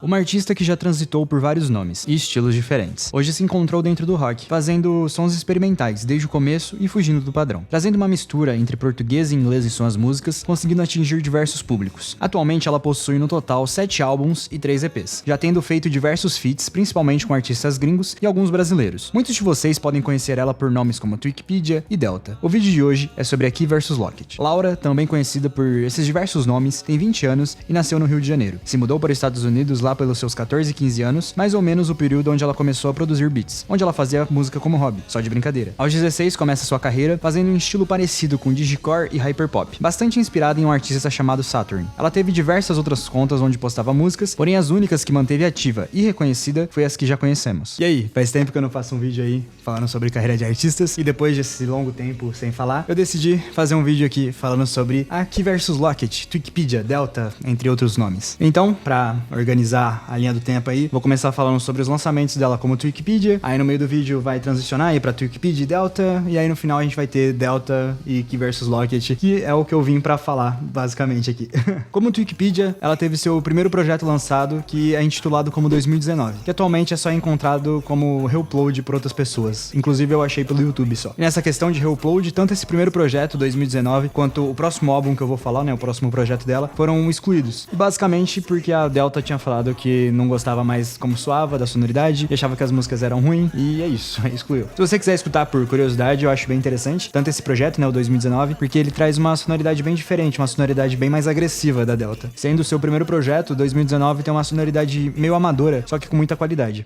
Uma artista que já transitou por vários nomes e estilos diferentes. Hoje se encontrou dentro do rock, fazendo sons experimentais desde o começo e fugindo do padrão. Trazendo uma mistura entre português e inglês em suas músicas, conseguindo atingir diversos públicos. Atualmente ela possui no total 7 álbuns e 3 EPs, já tendo feito diversos feats, principalmente com artistas gringos e alguns brasileiros. Muitos de vocês podem conhecer ela por nomes como Twikipedia e Delta. O vídeo de hoje é sobre a Key vs Lockett. Laura, também conhecida por esses diversos nomes, tem 20 anos e nasceu no Rio de Janeiro. Se mudou para os Estados Unidos lá pelos seus 14 e 15 anos, mais ou menos o período onde ela começou a produzir beats, onde ela fazia música como hobby, só de brincadeira. Aos 16 começa sua carreira fazendo um estilo parecido com digicore e hyperpop, bastante inspirada em um artista chamado Saturn. Ela teve diversas outras contas onde postava músicas, porém as únicas que manteve ativa e reconhecida foi as que já conhecemos. E aí, faz tempo que eu não faço um vídeo aí falando sobre carreira de artistas, e depois desse longo tempo sem falar, eu decidi fazer um vídeo aqui falando sobre a Key vs Lockett, Twikipedia, Delta, entre outros nomes. Então, pra organizar a linha do tempo aí, vou começar falando sobre os lançamentos dela como Twikipedia, aí no meio do vídeo vai transicionar aí pra Twikipedia e Delta, e aí no final a gente vai ter Delta e Key vs Lockett, que é o que eu vim pra falar, basicamente aqui. Como Twikipedia, ela teve seu primeiro projeto lançado, que é intitulado como 2019, que atualmente é só encontrado como reupload por outras pessoas, inclusive eu achei pelo YouTube só. E nessa questão de reupload, tanto esse primeiro projeto, 2019, quanto o próximo álbum que eu vou falar, né, o próximo projeto dela, foram excluídos. E basicamente porque a Delta tinha falado que não gostava mais como soava, da sonoridade, e achava que as músicas eram ruins, e é isso, excluiu. Se você quiser escutar por curiosidade, eu acho bem interessante, tanto esse projeto, né, o 2019, porque ele traz uma sonoridade bem diferente, uma sonoridade bem mais agressiva da Delta. Sendo o seu primeiro projeto, 2019 tem uma sonoridade meio amadora, só que com muita qualidade.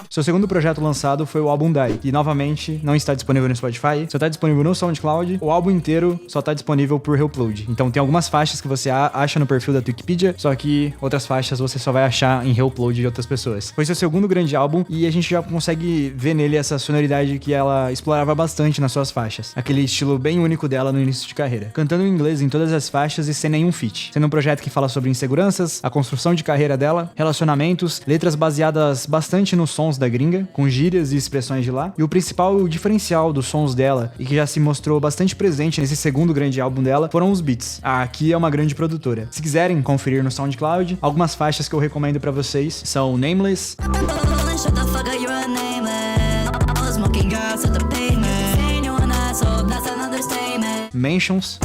Seu segundo projeto lançado foi o álbum Die, que novamente não está disponível no Spotify, só está disponível no SoundCloud. O álbum inteiro só está disponível por reupload. Então tem algumas faixas que você acha no perfil da Twikipedia, só que outras faixas você só vai achar em reupload de outras pessoas. Foi seu segundo grande álbum e a gente já consegue ver nele essa sonoridade que ela explorava bastante nas suas faixas. Aquele estilo bem único dela no início de carreira. Cantando em inglês em todas as faixas e sem nenhum feat. Sendo um projeto que fala sobre inseguranças, a construção de carreira dela, relacionamentos, letras baseadas bastante nos sons da gringa, com gírias e expressões de lá. E o principal diferencial dos sons dela, e que já se mostrou bastante presente nesse segundo grande álbum dela, foram os beats. A Key é uma grande produtora. Se quiserem conferir no SoundCloud, algumas faixas que eu recomendo pra vocês são Nameless, Mentions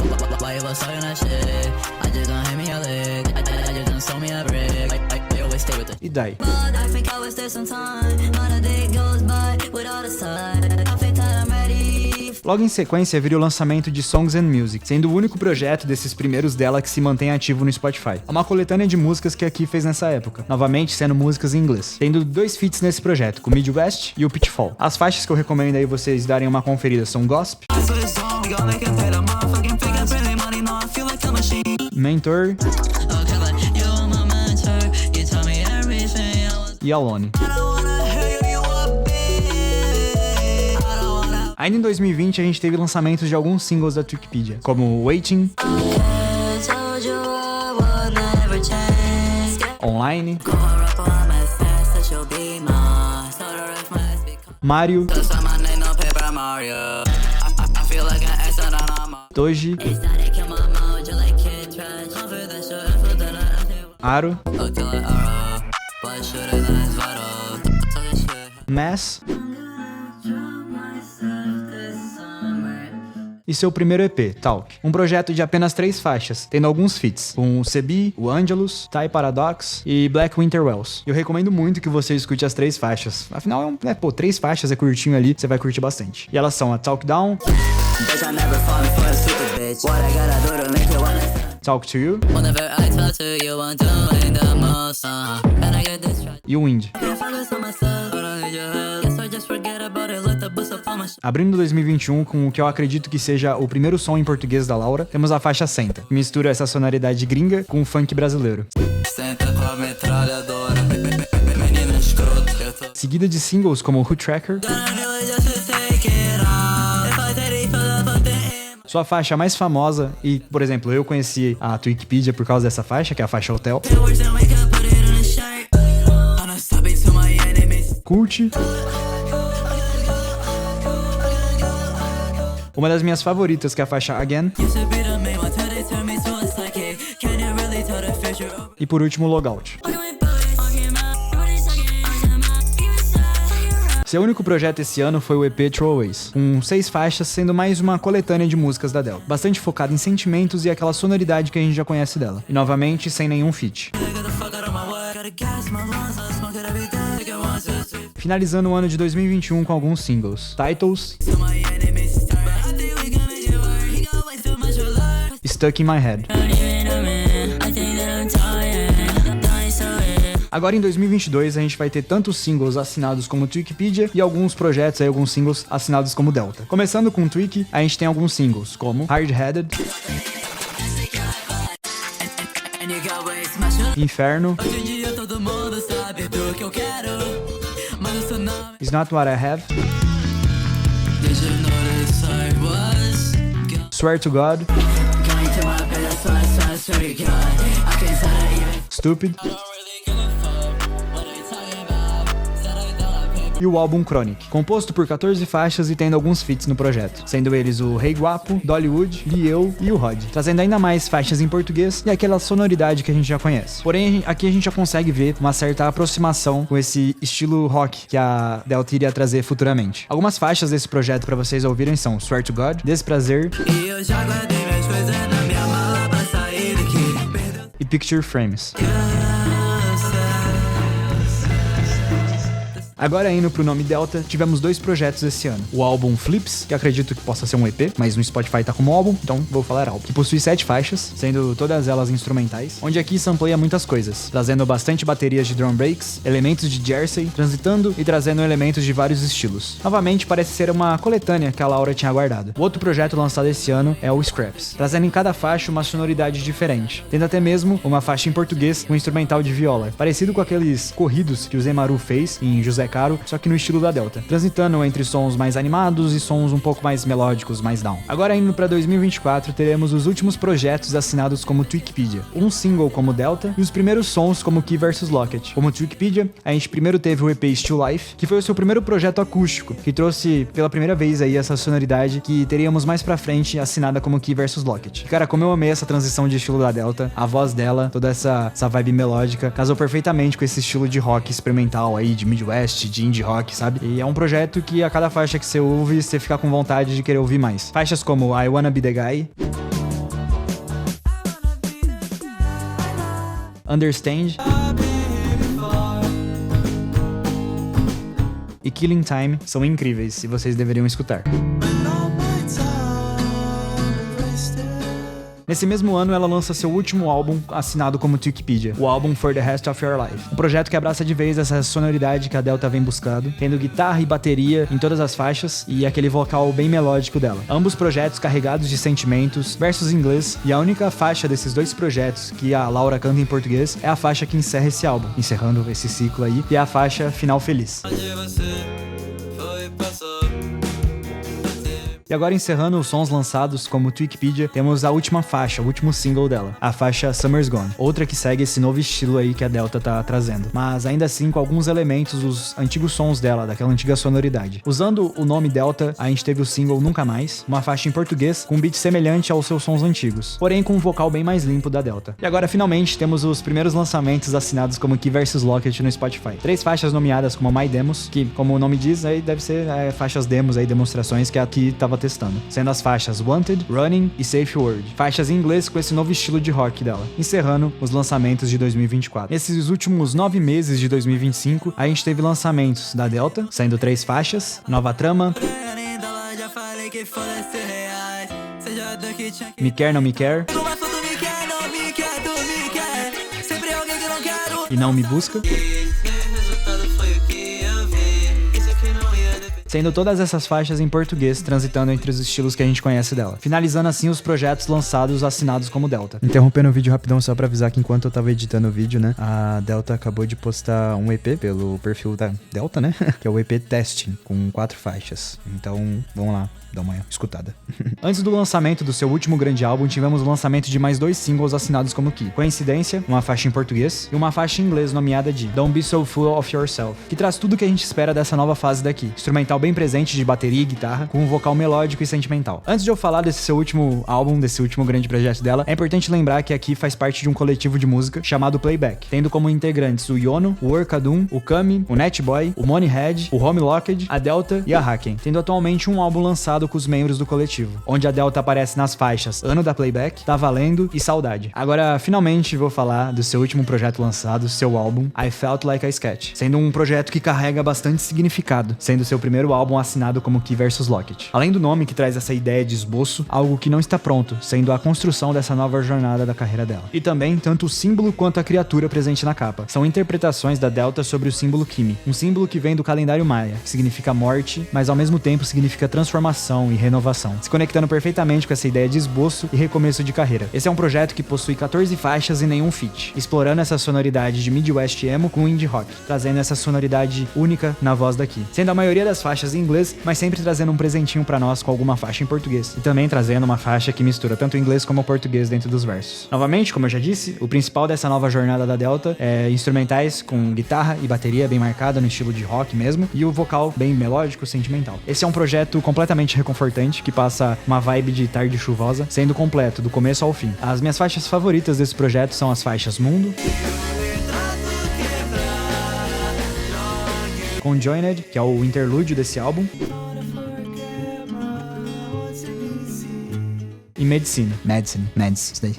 e Die. Logo em sequência viria o lançamento de Songs and Music, sendo o único projeto desses primeiros dela que se mantém ativo no Spotify. É uma coletânea de músicas que a Key fez nessa época, novamente sendo músicas em inglês, tendo 2 feats nesse projeto, com Midwest e o Pitfall. As faixas que eu recomendo aí vocês darem uma conferida são Gossip, Mentor e Alone. Ainda em 2020 a gente teve lançamentos de alguns singles da Twikipedia, como Waiting, Online, Mario, Doji, Aro, Mass e seu primeiro EP, Talk. Um projeto de apenas 3 faixas, tendo alguns feats, com o Sebi, o Angelus, Ty Paradox e Black Winter Wells. Eu recomendo muito que você escute as 3 faixas. Afinal, 3 faixas é curtinho ali, você vai curtir bastante. E elas são a Talk Down, Talk to You e o Wind. Abrindo 2021 com o que eu acredito que seja o primeiro som em português da Laura, temos a faixa Senta, que mistura essa sonoridade gringa com o funk brasileiro. Seguida de singles como Who Tracker, sua faixa mais famosa, e, por exemplo, eu conheci a Twikipedia por causa dessa faixa, que é a faixa Hotel. Curte. Uma das minhas favoritas, que é a faixa Again. E por último, Logout. Seu único projeto esse ano foi o EP Throwaways, com 6 faixas, sendo mais uma coletânea de músicas da Delta, bastante focada em sentimentos e aquela sonoridade que a gente já conhece dela. E novamente, sem nenhum feat. Finalizando o ano de 2021 com alguns singles: Titles, Stuck in My Head. Agora em 2022 a gente vai ter tantos singles assinados como Twikipedia e alguns projetos aí, alguns singles assinados como Delta. Começando com Twiki, a gente tem alguns singles como Hard Headed, Inferno, It's Not What I Have, Swear to God, Stupid e o álbum Chronic, composto por 14 faixas e tendo alguns feats no projeto, sendo eles o Rei Guapo, Dollywood, Liel e o Rod, trazendo ainda mais faixas em português e aquela sonoridade que a gente já conhece. Porém, aqui a gente já consegue ver uma certa aproximação com esse estilo rock que a Delta iria trazer futuramente. Algumas faixas desse projeto pra vocês ouvirem são Swear to God, Desprazer e Picture Frames. Agora indo pro nome Delta, tivemos 2 projetos esse ano. O álbum Flips, que acredito que possa ser um EP, mas no Spotify tá como álbum, então vou falar álbum. Que possui 7 faixas, sendo todas elas instrumentais, onde aqui sampleia muitas coisas, trazendo bastante baterias de drum breaks, elementos de Jersey, transitando e trazendo elementos de vários estilos. Novamente, parece ser uma coletânea que a Laura tinha guardado. O outro projeto lançado esse ano é o Scraps, trazendo em cada faixa uma sonoridade diferente, tendo até mesmo uma faixa em português com instrumental de viola, parecido com aqueles corridos que o Zemaru fez em José Caro, só que no estilo da Delta, transitando entre sons mais animados e sons um pouco mais melódicos, mais down. Agora indo pra 2024, teremos os últimos projetos assinados como Twikipedia, um single como Delta e os primeiros sons como Key vs Locket. Como Twikipedia, a gente primeiro teve o EP Still Life, que foi o seu primeiro projeto acústico, que trouxe pela primeira vez aí essa sonoridade que teríamos mais pra frente assinada como Key vs Locket. E, cara, como eu amei essa transição de estilo da Delta, a voz dela, toda essa vibe melódica, casou perfeitamente com esse estilo de rock experimental aí, de Midwest, de indie rock, sabe? E é um projeto que a cada faixa que você ouve, você fica com vontade de querer ouvir mais. Faixas como I Wanna Be The Guy, Understand e Killing Time são incríveis e vocês deveriam escutar. Nesse mesmo ano, ela lança seu último álbum assinado como Twikipedia, o álbum For the Rest of Your Life. Um projeto que abraça de vez essa sonoridade que a Delta vem buscando, tendo guitarra e bateria em todas as faixas e aquele vocal bem melódico dela. Ambos projetos carregados de sentimentos, versos em inglês, e a única faixa desses 2 projetos que a Laura canta em português é a faixa que encerra esse álbum, encerrando esse ciclo aí, e é a faixa Final Feliz. E agora encerrando os sons lançados como Twikipedia, temos a última faixa, o último single dela, a faixa Summer's Gone, outra que segue esse novo estilo aí que a Delta tá trazendo, mas ainda assim com alguns elementos dos antigos sons dela, daquela antiga sonoridade. Usando o nome Delta, a gente teve o single Nunca Mais, uma faixa em português com um beat semelhante aos seus sons antigos, porém com um vocal bem mais limpo da Delta. E agora finalmente temos os primeiros lançamentos assinados como Key vs Locket no Spotify. 3 faixas nomeadas como My Demos, que como o nome diz, aí deve ser faixas demos aí, demonstrações que aqui tava testando, sendo as faixas Wanted, Running e Safe Word, faixas em inglês com esse novo estilo de rock dela, encerrando os lançamentos de 2024. Nesses últimos 9 meses de 2025, a gente teve lançamentos da Delta, sendo 3 faixas, Nova Trama, Me Quer Não Me Quer e Não Me Busca, sendo todas essas faixas em português, transitando entre os estilos que a gente conhece dela. Finalizando assim os projetos lançados assinados como Delta. Interrompendo o vídeo rapidão só pra avisar que enquanto eu tava editando o vídeo, né, a Delta acabou de postar um EP pelo perfil da Delta, né, que é o EP Testing, com 4 faixas. Então, vamos lá, dar uma escutada. Antes do lançamento do seu último grande álbum, tivemos o lançamento de mais 2 singles assinados como Key. Coincidência, uma faixa em português e uma faixa em inglês nomeada de Don't Be So Full of Yourself, que traz tudo o que a gente espera dessa nova fase daqui. Instrumental bem presente de bateria e guitarra, com um vocal melódico e sentimental. Antes de eu falar desse seu último álbum, desse último grande projeto dela, é importante lembrar que aqui faz parte de um coletivo de música chamado Playback, tendo como integrantes o Yono, o Urkadun, o Kami, o Netboy, o Moneyhead, o Home Locked, a Delta e a Haken, tendo atualmente um álbum lançado com os membros do coletivo, onde a Delta aparece nas faixas Ano da Playback, Tá Valendo e Saudade. Agora, finalmente vou falar do seu último projeto lançado, seu álbum I Felt Like a Sketch, sendo um projeto que carrega bastante significado, sendo seu primeiro álbum assinado como Key vs Lockett. Além do nome que traz essa ideia de esboço, algo que não está pronto, sendo a construção dessa nova jornada da carreira dela. E também, tanto o símbolo quanto a criatura presente na capa. São interpretações da Delta sobre o símbolo Kimi, um símbolo que vem do calendário maia, que significa morte, mas ao mesmo tempo significa transformação e renovação, se conectando perfeitamente com essa ideia de esboço e recomeço de carreira. Esse é um projeto que possui 14 faixas e nenhum feat, explorando essa sonoridade de Midwest emo com indie rock, trazendo essa sonoridade única na voz daqui, sendo a maioria das faixas em inglês, mas sempre trazendo um presentinho pra nós com alguma faixa em português, e também trazendo uma faixa que mistura tanto o inglês como o português dentro dos versos. Novamente, como eu já disse, o principal dessa nova jornada da Delta é instrumentais com guitarra e bateria bem marcada no estilo de rock mesmo, e o vocal bem melódico, sentimental. Esse é um projeto completamente reconfortante, que passa uma vibe de tarde chuvosa, sendo completo, do começo ao fim. As minhas faixas favoritas desse projeto são as faixas Mundo, Conjoined, que é o interlúdio desse álbum, e Medicine, isso daí.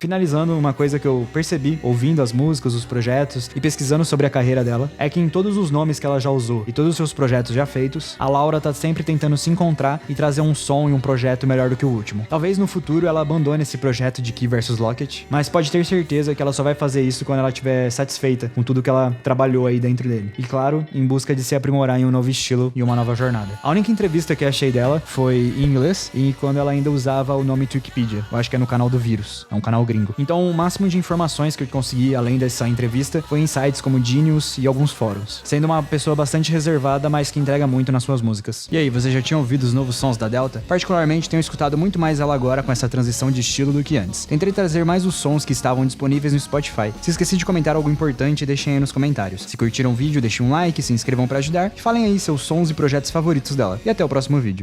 Finalizando, uma coisa que eu percebi ouvindo as músicas, os projetos e pesquisando sobre a carreira dela, é que em todos os nomes que ela já usou e todos os seus projetos já feitos, a Laura tá sempre tentando se encontrar e trazer um som e um projeto melhor do que o último. Talvez no futuro ela abandone esse projeto de Key vs Lockett, mas pode ter certeza que ela só vai fazer isso quando ela estiver satisfeita com tudo que ela trabalhou aí dentro dele. E claro, em busca de se aprimorar em um novo estilo e uma nova jornada. A única entrevista que achei dela foi em inglês e quando ela ainda usava o nome Wikipedia. Eu acho que é no canal do Vírus. É um canal gringo. Então o máximo de informações que eu consegui além dessa entrevista foi em sites como Genius e alguns fóruns, sendo uma pessoa bastante reservada, mas que entrega muito nas suas músicas. E aí, você já tinha ouvido os novos sons da Delta? Particularmente tenho escutado muito mais ela agora com essa transição de estilo do que antes. Tentei trazer mais os sons que estavam disponíveis no Spotify. Se esqueci de comentar algo importante, deixem aí nos comentários. Se curtiram o vídeo, deixem um like, se inscrevam pra ajudar e falem aí seus sons e projetos favoritos dela. E até o próximo vídeo.